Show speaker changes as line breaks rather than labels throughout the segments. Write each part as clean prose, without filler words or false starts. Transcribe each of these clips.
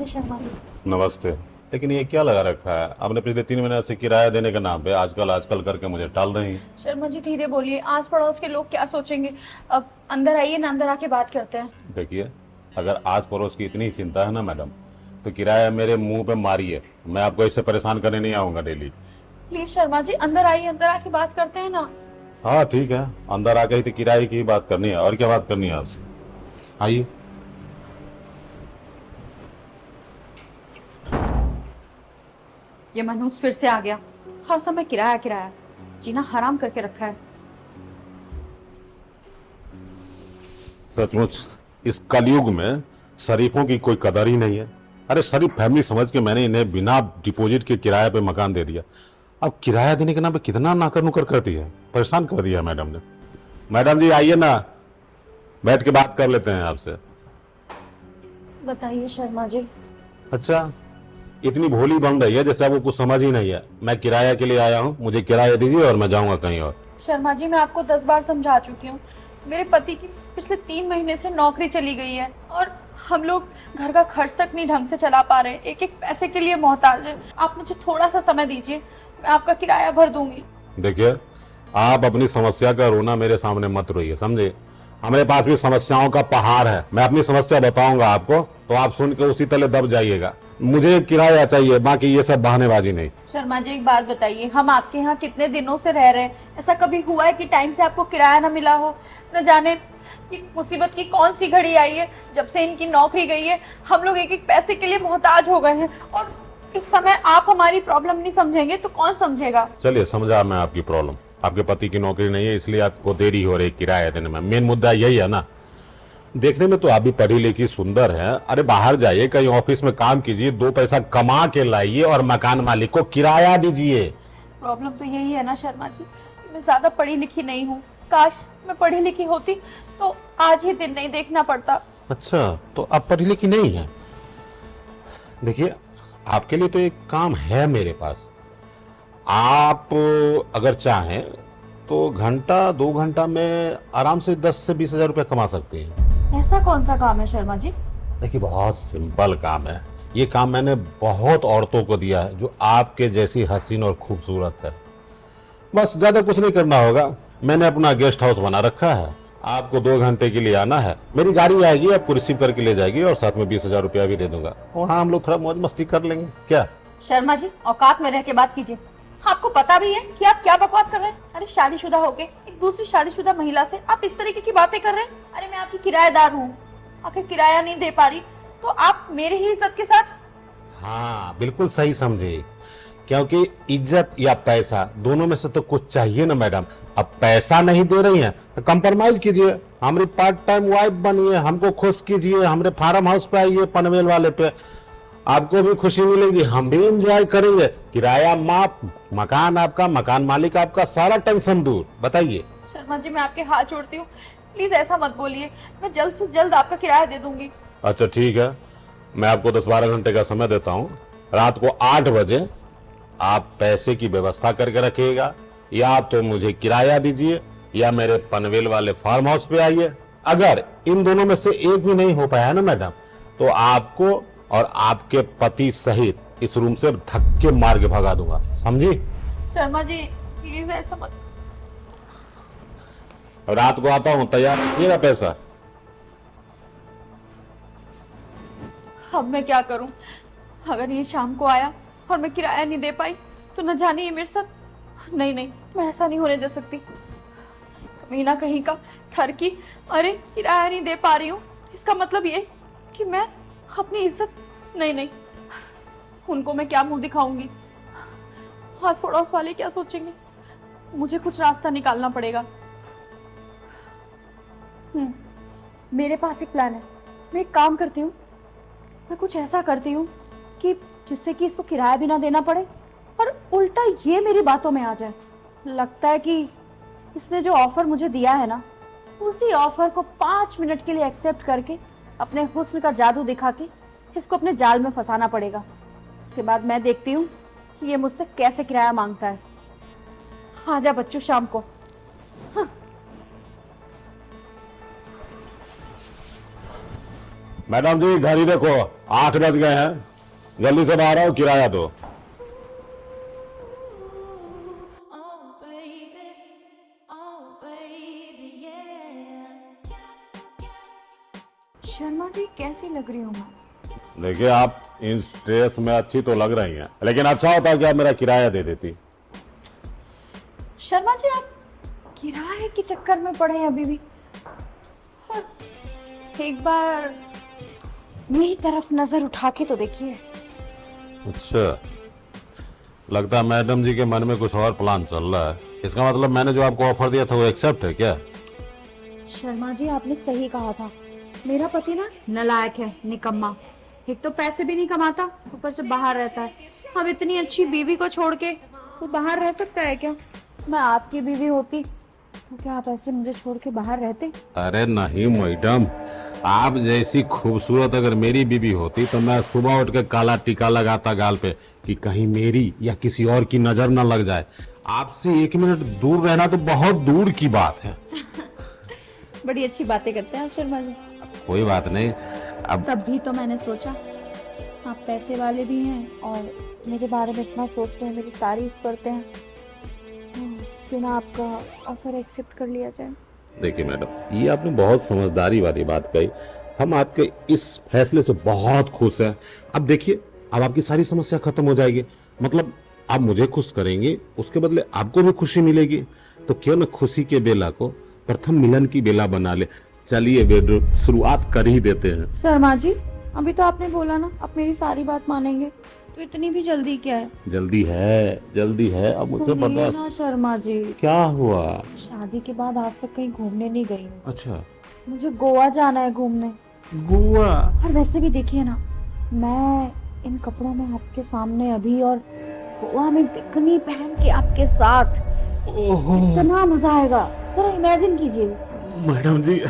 नमस्ते शर्मा जी।
नमस्ते। लेकिन ये क्या लगा रखा है आपने? पिछले 3 महीने से किराया देने के नाम पे आजकल आजकल करके मुझे टाल रही हैं।
शर्मा जी धीरे बोलिए, आस पड़ोस के लोग क्या सोचेंगे। अब अंदर आइए ना, अंदर आके बात करते हैं।
देखिए, अगर आस पड़ोस की इतनी चिंता है ना मैडम, तो किराया मेरे मुंह पे मारिए। मैं आपको इससे परेशान करने नहीं आऊंगा डेली।
प्लीज शर्मा जी अंदर आइए, अंदर आके बात करते हैं ना।
हाँ ठीक है, अंदर आके ही तो किराए की ही बात करनी है, और क्या बात करनी है आपसे? आइए।
ये मनहूस फिर से आ गया, हर समय किराया किराया, जीना हराम करके रखा है।
सचमुच इस कलयुग में शरीफों की कोई कदर ही नहीं है। अरे शरीफ फैमिली समझ के मैंने इन्हें बिना डिपॉजिट के किराए पे मकान दे दिया। अब किराया देने के नाम पे कितना नाकर नुकर करती है, परेशान कर दिया मैडम ने। मैडम जी आइए ना, बैठ के बात कर लेते हैं आपसे।
बताइए शर्मा जी।
अच्छा, इतनी भोली बन रही है जैसे आपको कुछ समझ ही नहीं है। मैं किराया के लिए आया हूँ, मुझे किराया दीजिए और मैं जाऊंगा कहीं और।
शर्मा जी मैं आपको 10 बार समझा चुकी हूँ, मेरे पति की पिछले 3 महीने से नौकरी चली गई है और हम लोग घर का खर्च तक नहीं ढंग से चला पा रहे, एक एक पैसे के लिए मोहताज है। आप मुझे थोड़ा सा समय दीजिए, मैं आपका किराया भर दूंगी।
देखिए, आप अपनी समस्या का रोना मेरे सामने मत रोइए, समझे? हमारे पास भी समस्याओं का पहाड़ है। मैं अपनी समस्या बताऊंगा आपको, तो आप सुन के उसी तले दब जाइएगा। मुझे किराया चाहिए, बाकी ये सब बहानेबाजी नहीं।
शर्मा जी एक बात बताइए, हम आपके यहाँ कितने दिनों से रह रहे हैं, ऐसा कभी हुआ है कि टाइम से आपको किराया ना मिला हो? न जाने ये मुसीबत की कौन सी घड़ी आई है, जब से इनकी नौकरी गई है हम लोग एक एक पैसे के लिए मोहताज हो गए हैं। और इस समय आप हमारी प्रॉब्लम नहीं समझेंगे तो कौन समझेगा।
चलिए, समझा मैं आपकी प्रॉब्लम। आपके पति की नौकरी नहीं है, इसलिए आपको देरी हो रही किराया देने में। मेन मुद्दा यही है ना। देखने में तो आप भी पढ़ी लिखी सुंदर है। अरे बाहर जाइए, कहीं ऑफिस में काम कीजिए, 2 पैसा कमा के लाइए और मकान मालिक को किराया दीजिए।
प्रॉब्लम तो यही है ना शर्मा जी, मैं ज्यादा पढ़ी लिखी नहीं हूँ। काश मैं पढ़ी लिखी होती तो आज ही दिन नहीं देखना पड़ता।
अच्छा, तो आप पढ़ी लिखी नहीं है? देखिए, आपके लिए तो एक काम है मेरे पास। आप अगर चाहें तो घंटा 2 घंटा में आराम से 10 से 20 हजार रुपया कमा सकते हैं।
ऐसा कौन सा काम है शर्मा जी?
देखिए, बहुत सिंपल काम है। ये काम मैंने बहुत औरतों को दिया है जो आपके जैसी हसीन और खूबसूरत है। बस ज्यादा कुछ नहीं करना होगा। मैंने अपना गेस्ट हाउस बना रखा है। आपको 2 घंटे के लिए आना है, मेरी गाड़ी आएगी, आपको रिसीव करके ले जाएगी और साथ में 20 हजार रुपया भी दे दूंगा। वहाँ हम लोग थोड़ा मौज मस्ती कर लेंगे, क्या?
शर्मा जी औकात में रह के बात कीजिए। आपको पता भी है कि आप क्या बकवास कर रहे हैं? अरे शादीशुदा होके एक दूसरी शादीशुदा महिला से आप इस तरीके की बातें कर रहे हैं। अरे मैं आपकी किराएदार हूँ, आखिर किराया नहीं दे पा रही तो आप मेरी ही इज्जत के साथ।
हाँ बिल्कुल सही समझे, क्योंकि इज्जत या पैसा दोनों में से तो कुछ चाहिए ना मैडम। अब पैसा नहीं दे रही हैं तो कंप्रोमाइज कीजिए, हमारी पार्ट टाइम वाइफ बनिए, हमको खुश कीजिए, हमारे फार्म हाउस पे आइए, पनवेल वाले पे। आपको भी खुशी मिलेगी, हम भी एंजॉय करेंगे। किराया माफ, मकान आपका, मकान मालिक आपका, सारा टेंशन दूर। बताइए।
शर्मा जी मैं आपके हाथ जोड़ती हूँ, प्लीज ऐसा मत बोलिए, मैं जल्द से जल्द आपका किराया दे दूंगी।
अच्छा ठीक है, मैं आपको 10-12 घंटे का समय देता हूँ। रात को 8 बजे आप पैसे की व्यवस्था करके रखिएगा। या तो मुझे किराया दीजिए या मेरे पनवेल वाले फार्म हाउस पे आइए। अगर इन दोनों में से एक भी नहीं हो पाया ना मैडम, तो आपको और आपके पति सहित इस रूम से धक्के मार के भगा दूंगा, समझी?
शर्मा जी प्लीज ऐसा मत।
रात को आता हूँ, तैयार रखिएगा पैसा।
अब मैं क्या करूं? अगर ये शाम को आया और मैं किराया नहीं दे पाई तो न जाने ये मेरे साथ। नहीं नहीं, मैं ऐसा नहीं होने दे सकती। कहीं ना कहीं का ठरकी, अरे किराया नहीं दे पा रही हूँ इसका मतलब ये कि मैं अपनी इज्जत। नहीं नहीं, उनको मैं क्या मुंह दिखाऊंगी, आस पड़ोस वाले क्या सोचेंगे। मुझे कुछ रास्ता निकालना पड़ेगा। मेरे पास एक प्लान है। मैं एक काम करती हूँ, मैं कुछ ऐसा करती हूँ कि जिससे कि इसको किराया भी ना देना पड़े और उल्टा ये मेरी बातों में आ जाए। लगता है कि इसने जो ऑफर मुझे दिया है ना, उसी ऑफर को 5 मिनट के लिए एक्सेप्ट करके अपने हुस्न का जादू दिखा के इसको अपने जाल में फंसाना पड़ेगा। उसके बाद मैं देखती हूँ कि ये मुझसे कैसे किराया मांगता है। आजा बच्चों शाम को। हाँ।
मैडम जी घर ही देखो, 8 बज गए हैं, जल्दी से बाहर आओ, किराया दो।
Oh baby, yeah.
Sharma ji कैसी लग रही हूँ मैं?
देखिए आप इन स्ट्रेस में अच्छी तो लग रही हैं, लेकिन अच्छा होता कि आप मेरा किराया दे देती।
शर्मा जी आप किराए के चक्कर में पड़े हैं अभी भी। और एक बार मेरी तरफ नजर उठा के तो देखिए।
अच्छा, लगता है मैडम जी के मन में कुछ और प्लान चल रहा है। इसका मतलब मैंने जो आपको ऑफर दिया था वो एक्सेप्ट है क्या?
शर्मा जी आपने सही कहा था, मेरा पति ना नालायक है, निकम्मा। एक तो पैसे भी नहीं कमाता, ऊपर से बाहर रहता है। अब इतनी अच्छी बीवी को छोड़ के वो बाहर रह सकता है क्या? मैं आपकी बीवी होती तो क्या आप ऐसे मुझे छोड़ के बाहर रहते?
अरे नहीं मैडम, आप जैसी खूबसूरत अगर मेरी बीवी होती तो मैं सुबह उठ के काला टीका लगाता गाल पे कि कहीं मेरी या किसी और की नजर न लग जाए। आपसे 1 मिनट दूर रहना तो बहुत दूर की बात है।
बड़ी अच्छी बातें करते हैं आप शर्मा जी।
कोई बात नहीं, अब
तभी तो मैंने सोचा आप पैसे वाले भी हैं और मेरे बारे में इतना सोचते हैं, मेरी तारीफ करते हैं, क्यों ना आपका ऑफर एक्सेप्ट कर लिया जाए।
देखिए मैडम, ये आपने बहुत समझदारी वाली बात कही। हम आपके इस फैसले से बहुत खुश हैं। अब देखिए, अब आपकी सारी समस्या खत्म हो जाएगी। मतलब आप मुझे खुश करेंगे, उसके बदले आपको भी खुशी मिलेगी। तो क्यों न खुशी के बेला को प्रथम मिलन की बेला बना ले। चलिए बेडरूम शुरुआत कर ही देते हैं।
शर्मा जी अभी तो आपने बोला ना आप मेरी सारी बात मानेंगे, तो इतनी भी जल्दी क्या है?
जल्दी है, जल्दी है, अब मुझसे
सुनिए
बर्दाश्त।
ना शर्मा जी,
क्या हुआ?
शादी के बाद आज तक कहीं घूमने नहीं गई हूँ।
अच्छा,
मुझे गोवा जाना है घूमने।
गोवा?
और वैसे भी देखिए ना, मैं इन कपड़ों में आपके सामने अभी और गोवा में बिकनी पहन के आपके साथ,
ओहो
इतना मजा आएगा, जरा इमेजिन कीजिए।
मैडम जी,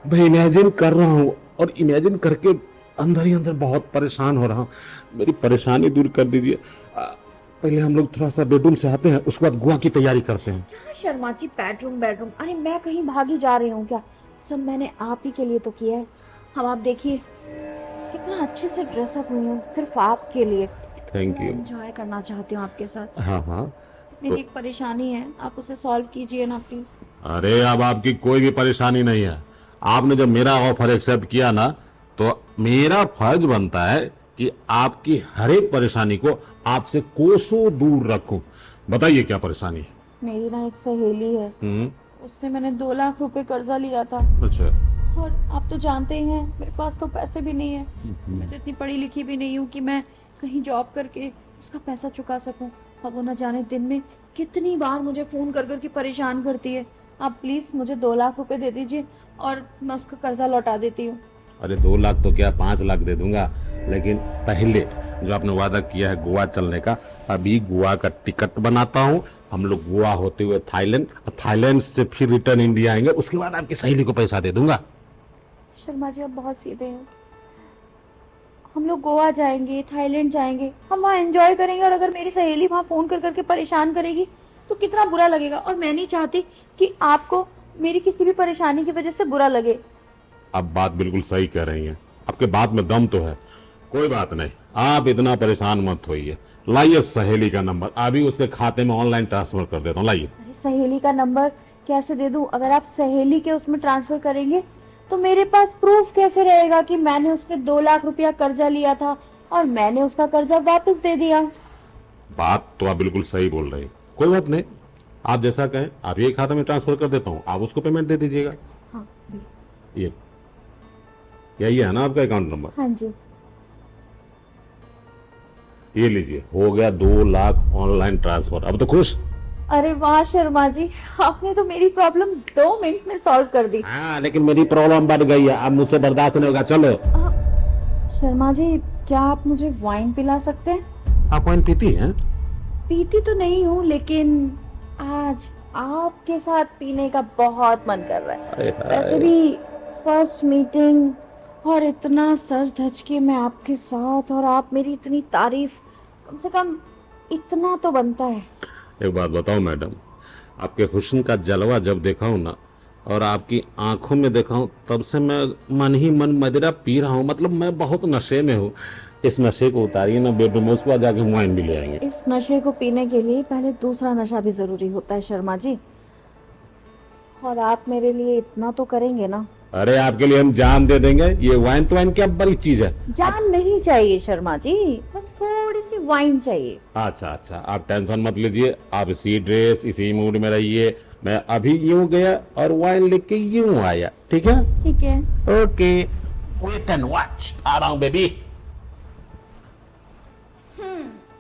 मैं इमेजिन कर रहा हूँ और इमेजिन करके अंदर ही अंदर बहुत परेशान हो रहा हूँ। मेरी परेशानी दूर कर दीजिए। पहले हम लोग थोड़ा सा बेडरूम से आते हैं, उसके बाद गोवा की तैयारी करते हैं।
क्या शर्मा जी, बेडरूम बेडरूम, अरे मैं कहीं भागी जा रही हूँ क्या? सब मैंने आप ही के लिए तो किया है। हम आप देखिए कितना अच्छे से ड्रेसअप हुई हूँ सिर्फ आपके लिए।
Thank you.
एंजॉय करना चाहती हूँ आपके साथ।
हाँ हाँ,
मेरी एक परेशानी है, आप उसे सॉल्व कीजिए ना प्लीज।
अरे अब आपकी कोई भी परेशानी नहीं है। आपने जब मेरा ऑफर एक्सेप्ट किया ना, तो मेरा फर्ज बनता है कि आपकी हर एक परेशानी को आपसे कोसों दूर रखूं। बताइए क्या परेशानी है?
मेरी ना एक सहेली है, उससे मैंने 2 लाख रुपए कर्जा लिया था।
अच्छा।
और आप तो जानते ही हैं मेरे पास तो पैसे भी नहीं है। मैं तो इतनी पढ़ी लिखी भी नहीं हूँ कि मैं कहीं जॉब करके उसका पैसा चुका सकूं। अब वो न जाने दिन में कितनी बार मुझे फोन कर करके परेशान करती है। आप प्लीज मुझे 2 लाख रुपए दे दीजिए और मैं उसका कर्जा लौटा देती हूँ।
अरे 2 लाख तो क्या, 5 लाख दे दूंगा, लेकिन पहले जो आपने वादा किया है गोवा चलने का, अभी गोवा का टिकट बनाता हूँ। हम लोग गोवा होते हुए थाईलैंड, थाईलैंड से फिर रिटर्न इंडिया आएंगे, उसके बाद आपकी सहेली को पैसा दे दूंगा।
शर्मा जी आप बहुत सीधे हैं। हम लोग गोवा जाएंगे, थाईलैंड जाएंगे, हम वहाँ एंजॉय करेंगे, और अगर मेरी सहेली वहाँ फोन कर करके परेशान करेगी तो कितना बुरा लगेगा। और मैं नहीं चाहती कि आपको मेरी किसी भी परेशानी की वजह से बुरा लगे।
आप बात बिल्कुल सही कह रही हैं, आपके बात में दम तो है। कोई बात नहीं, आप इतना परेशान मत होइए। लाइए सहेली का नंबर, अभी उसके खाते में ऑनलाइन ट्रांसफर कर देता हूँ। लाइए।
अरे सहेली का नंबर कैसे दे दूं? अगर आप सहेली के उसमें ट्रांसफर करेंगे तो मेरे पास प्रूफ कैसे रहेगा कि मैंने उससे 2 लाख रुपया कर्जा लिया था और मैंने उसका कर्जा वापस दे दिया?
बात तो आप बिल्कुल सही बोल रही हैं। कोई बात नहीं, आप जैसा कहें आप ये खाते में ट्रांसफर कर देता हूँ, आप उसको पेमेंट दे दीजिएगा।
हाँ प्लीज।
ये यही है ना आपका अकाउंट नंबर?
हाँ जी।
ये लीजिए, हो गया 2 लाख ऑनलाइन ट्रांसफर। अब तो खुश?
अरे वाह शर्मा जी, आपने तो मेरी प्रॉब्लम 2 मिनट में सॉल्व कर दी।
हाँ, लेकिन मेरी प्रॉब्लम बढ़ गई है, अब मुझसे बर्दाश्त नहीं होगा। चलो।
शर्मा जी क्या आप मुझे वाइन पिला सकते हैं?
आप वाइन पीती हैं?
पीती तो नहीं हूँ, लेकिन आज आपके साथ पीने का बहुत मन कर रहा है।
हाय हाय।
वैसे भी फर्स्ट मीटिंग और इतना सज धज के मैं आपके साथ, और आप मेरी इतनी तारीफ, कम से कम इतना तो बनता है।
एक बात बताओ मैडम, आपके हुस्न का जलवा जब देखा हूं ना, और आपकी आंखों में देखा हूं तब से मैं मन ही मन मदिरा पी रहा हूं। मतलब मैं बहुत नशे में हूं। इस नशे को उतारिए ना बेडरूम में, उसके बाद जाके वाइन भी ले आएंगे।
इस नशे को पीने के लिए पहले दूसरा नशा भी जरूरी होता है शर्मा जी। और आप मेरे लिए इतना तो करेंगे ना?
अरे आपके लिए हम जान दे देंगे। ये वाइन तो वाइन क्या बड़ी चीज है।
जान नहीं चाहिए शर्मा जी, बस थोड़ी सी वाइन चाहिए।
अच्छा अच्छा, आप टेंशन मत लीजिए। आप इसी ड्रेस इसी मूड में रहिए। मैं अभी यूं गया और वाइन लेके यूं आया। ठीक है?
ठीक है।
Okay, wait and watch. आ रहा हूं बेबी।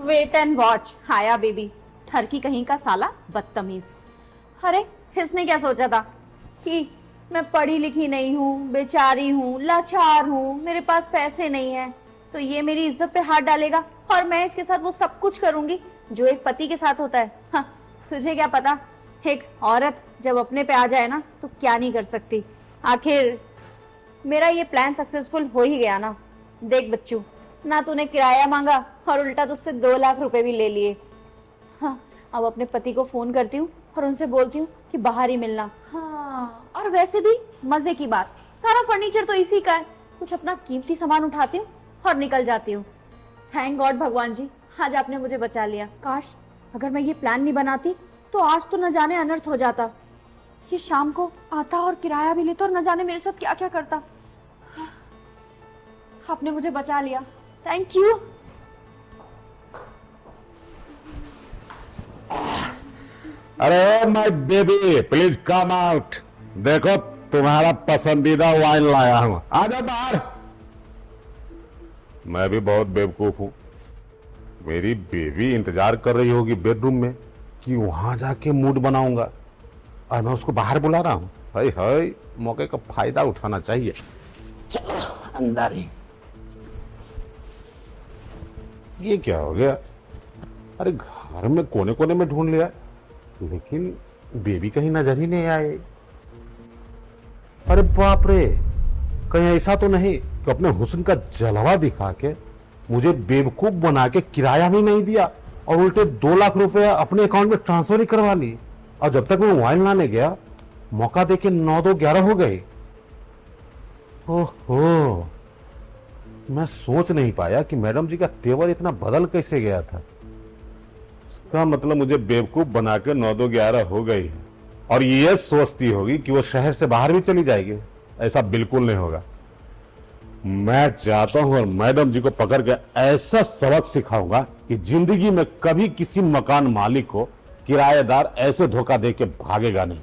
वेट एंड वॉच आया बेबी। ठरकी कहीं का साला बदतमीज। अरे इसने क्या सोचा था कि मैं पढ़ी लिखी नहीं हूँ, बेचारी हूँ, लाचार हूँ, मेरे पास पैसे नहीं है, तो ये मेरी इज्जत पे हाथ डालेगा और मैं इसके साथ वो सब कुछ करूंगी जो एक पति के साथ होता है। हाँ, तुझे क्या पता एक औरत जब अपने पे आ जाए ना तो क्या नहीं कर सकती। आखिर मेरा ये प्लान सक्सेसफुल हो ही गया ना। देख बच्चू, ना तूने किराया मांगा और उल्टा तुझसे 2 लाख रुपए भी ले लिए। हाँ, अब अपने पति को फोन करती हूँ और उनसे बोलती हूँ कि बाहर ही मिलना। हाँ, और वैसे भी मजे की बात, सारा फर्नीचर तो इसी का है। कुछ अपना कीमती सामान उठाती हूँ और निकल जाती हूँ। थैंक गॉड भगवान जी, आज आपने मुझे बचा लिया। काश अगर मैं ये प्लान नहीं बनाती तो आज तो न जाने अनर्थ हो जाता। ये शाम को आता और किराया भी लेता और न जाने मेरे साथ क्या क्या करता। आपने मुझे बचा लिया, थैंक यू।
अरे my baby, please come out. देखो तुम्हारा पसंदीदा वाइन लाया हूं। आ जाओ बाहर। मैं भी बहुत बेवकूफ हूं। मेरी बेबी इंतजार कर रही होगी बेडरूम में कि वहां जाके मूड बनाऊंगा, और मैं उसको बाहर बुला रहा हूं। हाय हाय, मौके का फायदा उठाना चाहिए। चलो अंदर ही। ये क्या हो गया? अरे घर में कोने कोने में ढूंढ लिया, लेकिन बेबी कहीं नजर ही नहीं आए। अरे बाप रे, कहीं ऐसा तो नहीं कि अपने हुस्न का जलवा दिखा के मुझे बेवकूफ बना के किराया भी नहीं दिया और उल्टे 2 लाख रुपया अपने अकाउंट में ट्रांसफर ही करवा ली। और जब तक मैं वाइन लाने गया, मौका देके 9-2-11 हो गए। ओहो, मैं सोच नहीं पाया कि मैडम जी का तेवर इतना बदल कैसे गया था। इसका मतलब मुझे बेवकूफ बना के 9-2-11 हो गई है, और ये सोचती होगी कि वो शहर से बाहर भी चली जाएगी। ऐसा बिल्कुल नहीं होगा। मैं चाहता हूं और मैडम जी को पकड़ के ऐसा सबक सिखाऊंगा कि जिंदगी में कभी किसी मकान मालिक को किराएदार ऐसे धोखा दे के भागेगा नहीं।